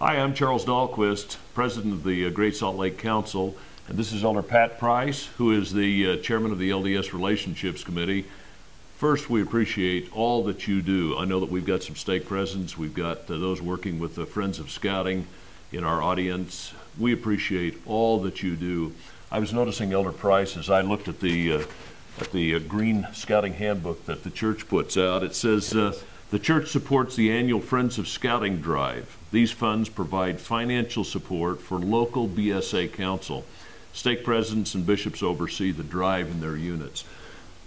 Hi, I'm Charles Dahlquist, President of the Great Salt Lake Council, and this is Elder Pat Price, who is the Chairman of the LDS Relationships Committee. First, we appreciate all that you do. I know that we've got some stake presence. We've got those working with the Friends of Scouting in our audience. We appreciate all that you do. I was noticing, Elder Price, as I looked at the green scouting handbook that the church puts out, it says, the church supports the annual Friends of Scouting drive. These funds provide financial support for local BSA council. Stake presidents and bishops oversee the drive in their units.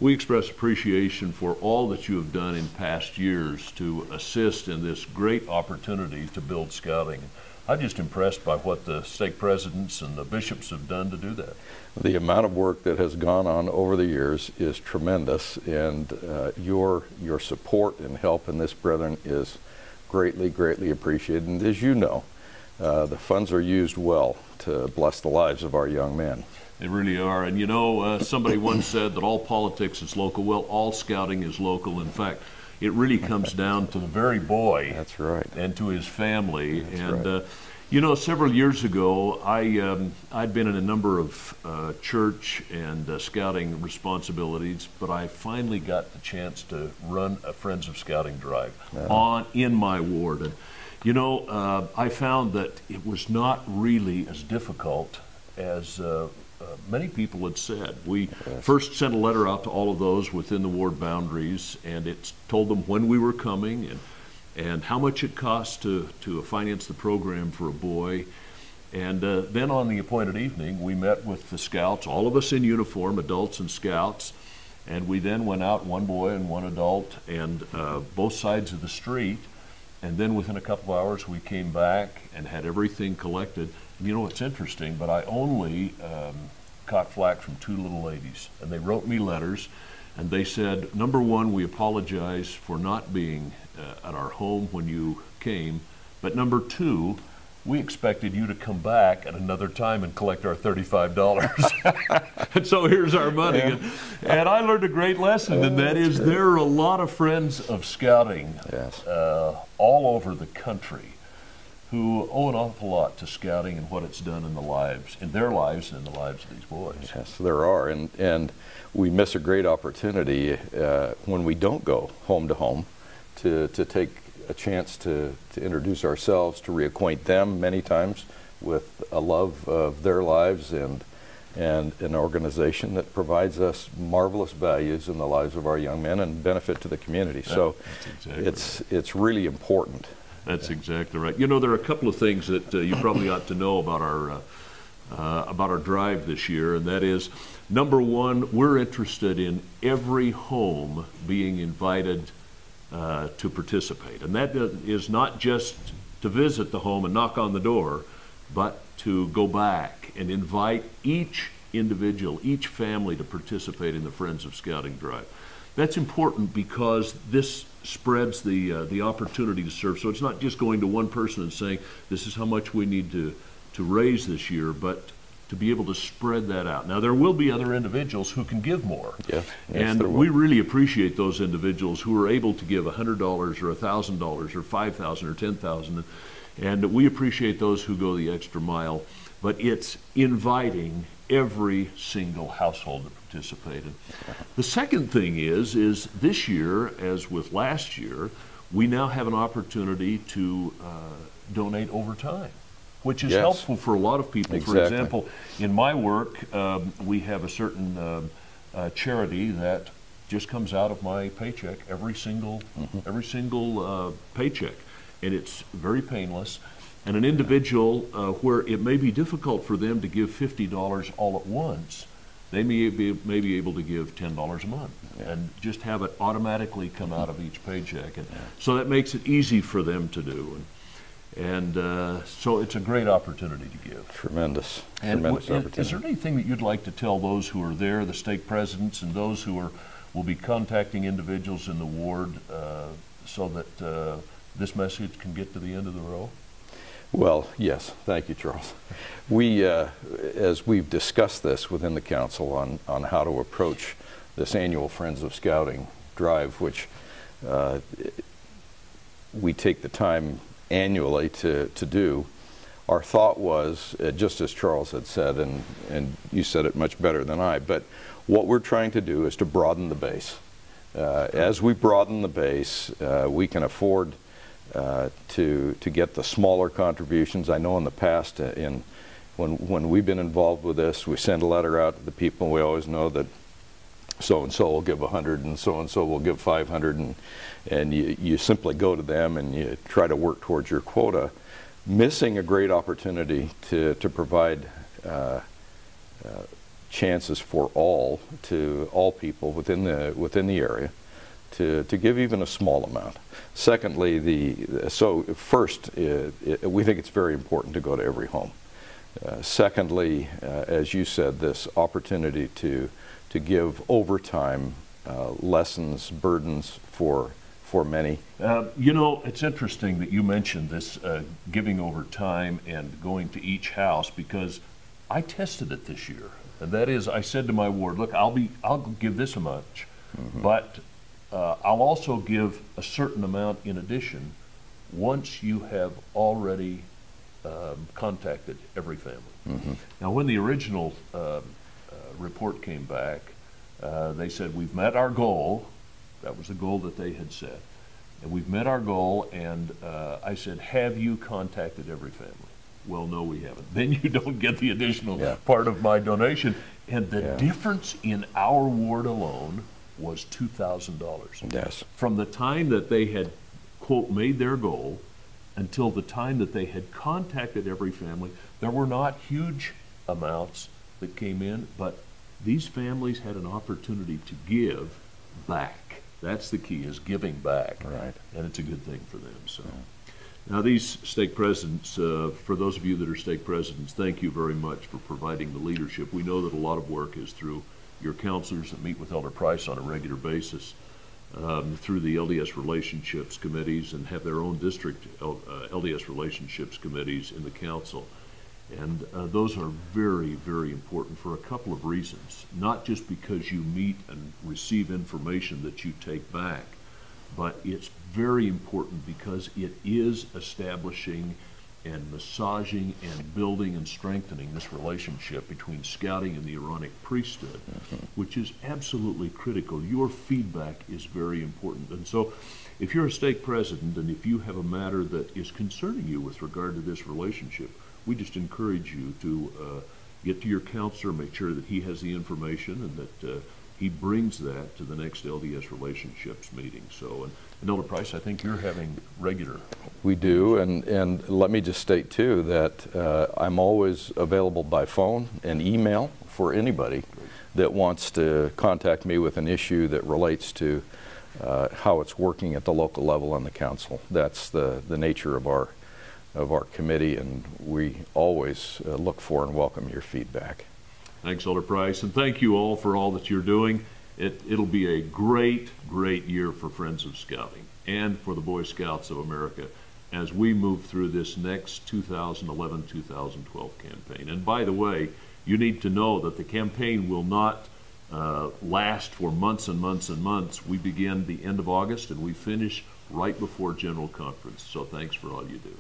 We express appreciation for all that you have done in past years to assist in this great opportunity to build scouting. I'm just impressed by what the stake presidents and the bishops have done to do that. The amount of work that has gone on over the years is tremendous, and your support and help in this, brethren, is greatly appreciated. And as you know, the funds are used well to bless the lives of our young men. They really are. And you know, somebody once said that all politics is local. Well, all scouting is local. In fact, it really comes down to the very boy. That's right. And to his family. That's and right. You know, several years ago, I'd been in a number of church and scouting responsibilities, but I finally got the chance to run a Friends of Scouting drive in my ward. And you know, I found that it was not really as difficult as many people had said. We first sent a letter out to all of those within the ward boundaries, and it told them when we were coming and how much it cost to finance the program for a boy. And then on the appointed evening, we met with the scouts, all of us in uniform, adults and scouts, and we then went out, one boy and one adult, and both sides of the street. And then within a couple of hours, we came back and had everything collected. And you know, it's interesting, but I only caught flack from two little ladies. And they wrote me letters, and they said, number one, we apologize for not being at our home when you came. But number two, we expected you to come back at another time and collect our $35. And so here's our money. Yeah. And I learned a great lesson, and that is there are a lot of Friends of Scouting all over the country who owe an awful lot to scouting and what it's done in their lives and in the lives of these boys. Yes, there are, and we miss a great opportunity when we don't go home to home to take a chance to introduce ourselves, to reacquaint them many times with a love of their lives and an organization that provides us marvelous values in the lives of our young men and benefit to the community. So it's really important. That's exactly right. You know, there are a couple of things that you probably ought to know about our drive this year, and that is, number one, we're interested in every home being invited to participate. And that is not just to visit the home and knock on the door, but to go back and invite each individual, each family to participate in the Friends of Scouting drive. That's important because this spreads the opportunity to serve. So it's not just going to one person and saying, this is how much we need to raise this year, but to be able to spread that out. Now, there will be other individuals who can give more. Yes, and we really appreciate those individuals who are able to give $100 or $1,000 or $5,000 or $10,000. And we appreciate those who go the extra mile. But it's inviting every single household to participate. And the second thing is this year, as with last year, we now have an opportunity to donate over time, which is helpful for a lot of people. Exactly. For example, in my work, we have a certain charity that just comes out of my paycheck every single paycheck, and it's very painless. And an individual where it may be difficult for them to give $50 all at once, they may be able to give $10 a month and just have it automatically come out of each paycheck. And so that makes it easy for them to do. And so it's a great opportunity to give. Tremendous opportunity. Is there anything that you'd like to tell those who are there, the stake presidents, and those who will be contacting individuals in the ward so that this message can get to the end of the row? Well, yes. Thank you, Charles. We, as we've discussed this within the council on how to approach this annual Friends of Scouting drive, which we take the time annually to do. Our thought was, just as Charles had said, and you said it much better than I, but what we're trying to do is to broaden the base. As we broaden the base, we can afford to get the smaller contributions. I know in the past, when we've been involved with this, we send a letter out to the people, and we always know that so-and-so will give 100 and so-and-so will give 500, and you simply go to them and you try to work towards your quota, missing a great opportunity to provide chances for all people within the area to give even a small amount. Secondly, first, we think it's very important to go to every home. Secondly, as you said, this opportunity to give overtime lessens burdens for many. You know, it's interesting that you mentioned this giving over time and going to each house, because I tested it this year. And that is, I said to my ward, look, I'll give this much, but I'll also give a certain amount in addition once you have already contacted every family. Now, when the original report came back, they said, we've met our goal. That was the goal that they had set. And we've met our goal, and I said, have you contacted every family? Well, no, we haven't. Then you don't get the additional part of my donation. And the difference in our ward alone was $2,000. Yes. From the time that they had, quote, made their goal until the time that they had contacted every family, there were not huge amounts that came in, but these families had an opportunity to give back. That's the key, is giving back. Right. And it's a good thing for them. So. Now, these stake presidents, for those of you that are stake presidents, thank you very much for providing the leadership. We know that a lot of work is through your counselors that meet with Elder Price on a regular basis, through the LDS relationships committees, and have their own district LDS relationships committees in the council. And those are very, very important for a couple of reasons. Not just because you meet and receive information that you take back, but it's very important because it is establishing and massaging and building and strengthening this relationship between scouting and the Aaronic priesthood, which is absolutely critical. Your feedback is very important. And so if you're a stake president and if you have a matter that is concerning you with regard to this relationship, we just encourage you to get to your counselor, make sure that he has the information and that he brings that to the next LDS relationships meeting. So, and Elder Price, I think you're having regular. We do, and let me just state too that I'm always available by phone and email for anybody that wants to contact me with an issue that relates to how it's working at the local level on the council. That's the nature of our committee, and we always look for and welcome your feedback. Thanks, Elder Price, and thank you all for all that you're doing. It'll be a great, great year for Friends of Scouting and for the Boy Scouts of America as we move through this next 2011-2012 campaign. And by the way, you need to know that the campaign will not last for months and months and months. We begin the end of August and we finish right before General Conference. So thanks for all you do.